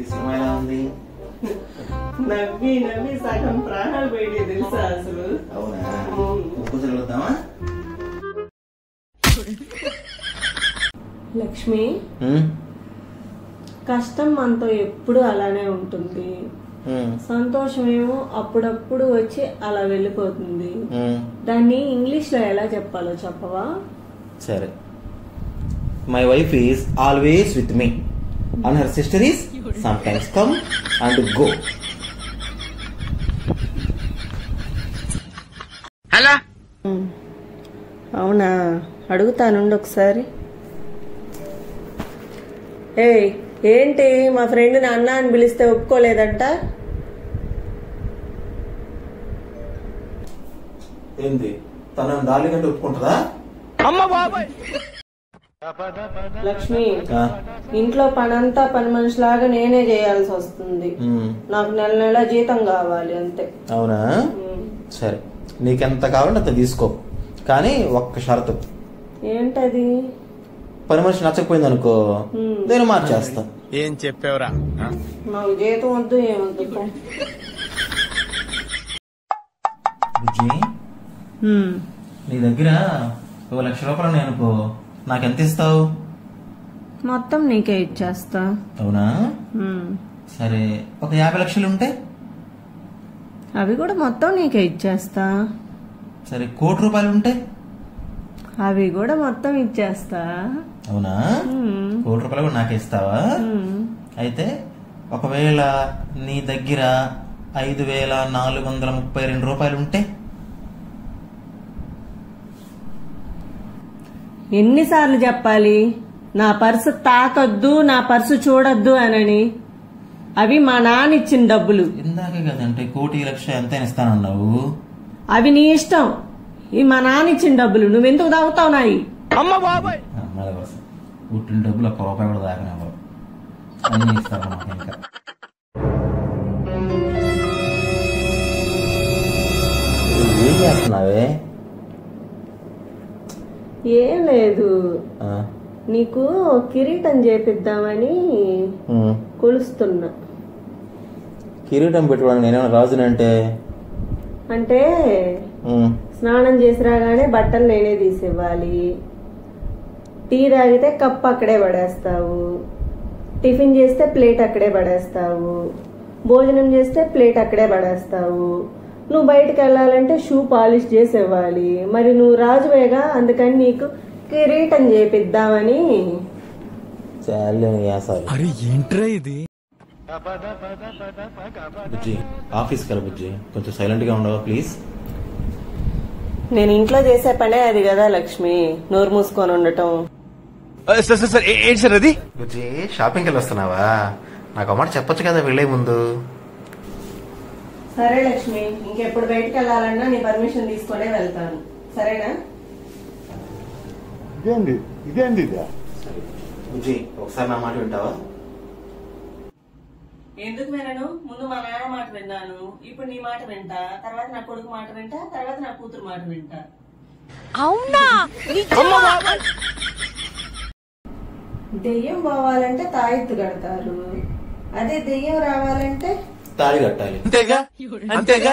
Cinema ఎలా ఉంది? నవ్వి నవ్వి సగం ప్రాణాలు పోయి తెలుసా అసలు. అవునా? ఒక్కసారి వద్దామా? లక్ష్మి, కష్టం మనతో ఎప్పుడు అలానే ఉంటుంది. సంతోషమేమో అప్పుడప్పుడు వచ్చి అలా వెళ్ళిపోతుంది. దాన్ని ఇంగ్లీష్ లో ఎలా చెప్పాలో చెప్పవా? సరే. My wife is always with me and her sister is sometimes come and go. Hello. అవునా? అడుగుతానుండి ఒకసారి. ఏంటి మా ఫ్రెండ్ ని అన్న అని పిలిస్తే ఒప్పుకోలేదంట? ఏంది, తన డార్లింగ్ అంటే ఒప్పుకుంటుందా? లక్ష్మి, ఇంట్లో పనంతా పని మనిషిలాగా నేనే చేయాల్సి వస్తుంది. నాకు నెల నెల జీతం కావాలి అంతే. అవునా? సరే, నీకెంత కావాలంటే అంత తీసుకో, కానీ ఒక్క షరతు. ఏంటది? పని మనిషి నచ్చకపోయింది అనుకో, నేను మార్చేస్తా. ఏం చెప్పావురా? నాకు జీతం వద్దు, ఏమొద్దు. బుజ్జి, నీ దగ్గర 1,00,000 రూపాయలు ఉన్నాయి అనుకో, నాకెంత ఇస్తావు? మొత్తం నీకే ఇచ్చేస్తా. అవునా? సరే, ఒక 50 లక్షలు ఉంటే? అవి కూడా మొత్తం నీకే ఇచ్చేస్తా. సరే, 1 కోటి రూపాయలు ఉంటే? అవి కూడా మొత్తం ఇచ్చేస్తా. అవునా? 1 కోటి రూపాయలు కూడా నాకే ఇస్తావా? అయితే ఒకవేళ నీ దగ్గర 5,432 రూపాయలు ఉంటే? ఎన్నిసార్లు చెప్పాలి నా పర్సు తాకద్దు, నా పర్సు చూడొద్దు అనని? అవి మా నాన్న ఇచ్చిన డబ్బులు. ఇందాకే కదంటే 1,00,00,000 ఎంత ఇస్తానన్నావు. అవి నీ ఇష్టం, ఈ మా నాన్న ఇచ్చిన డబ్బులు. నువ్వెందుకు తాగుతావు నాయి? అమ్మాయి కోసం పుట్టిన డబ్బులు 1 రూపాయి కూడా తాగనివ్వరు, అన్ని ఇస్తారు మాకు. ఇంకా ఏం చేస్తున్నావే? ఏం లేదు, నీకు కిరీటం చేపిద్దామని కొలుస్తున్నా. కిరీటం పెట్టుకోవడానికి నేనేమన్నా రాజునంటే? అంటే స్నానం చేసి రాగానే బట్టలు నేనే తీసివ్వాలి, టీ తాగితే కప్ అక్కడే పడేస్తావు, టిఫిన్ చేస్తే ప్లేట్ అక్కడే పడేస్తావు, భోజనం చేస్తే ప్లేట్ అక్కడే పడేస్తావు, నువ్వు బయటకు వెళ్ళాలంటే షూ పాలిష్ చేసి ఇవ్వాలి. మరి నువ్వు రాజువేగా, అందుకని నీకు కిరీటం చేపిద్దామని. ఏంట్రా ఇది? బుజ్జి, ఆఫీస్కి వెళ్ళ బుజ్జి, కొంచెం సైలెంట్ గా ఉండవా ప్లీజ్? నేను ఇంట్లో చేసే పనే అది కదా లక్ష్మి, నోరు మూసుకొని ఉండటం. ఏంటి సార్ అది? బుజ్జి, షాపింగ్కి వెళ్ళి వస్తున్నావా? నాకు అమ్మాట చెప్పొచ్చు కదా వెళ్లే ముందు. సరే లక్ష్మి, ఇంకెప్పుడు బయటకు వెళ్ళాలన్నా నీ పర్మిషన్ తీసుకునే వెళ్తాను, సరేనా? ఇదేంది? సరే బుజ్జి, ఒకసారి నా మాట వింటావా? ఎందుకు వినను? ముందు మా నాన్న మాట విన్నాను, ఇప్పుడు నీ మాట వింటా, తర్వాత నా కొడుకు మాట వింటా, తర్వాత నా కూతురు మాట వింటా. అవునా? దెయ్యం పోవాలంటే తాయెత్తు కడతారు, అదే దెయ్యం రావాలంటే తాళి కట్టాలి. అంతేగా.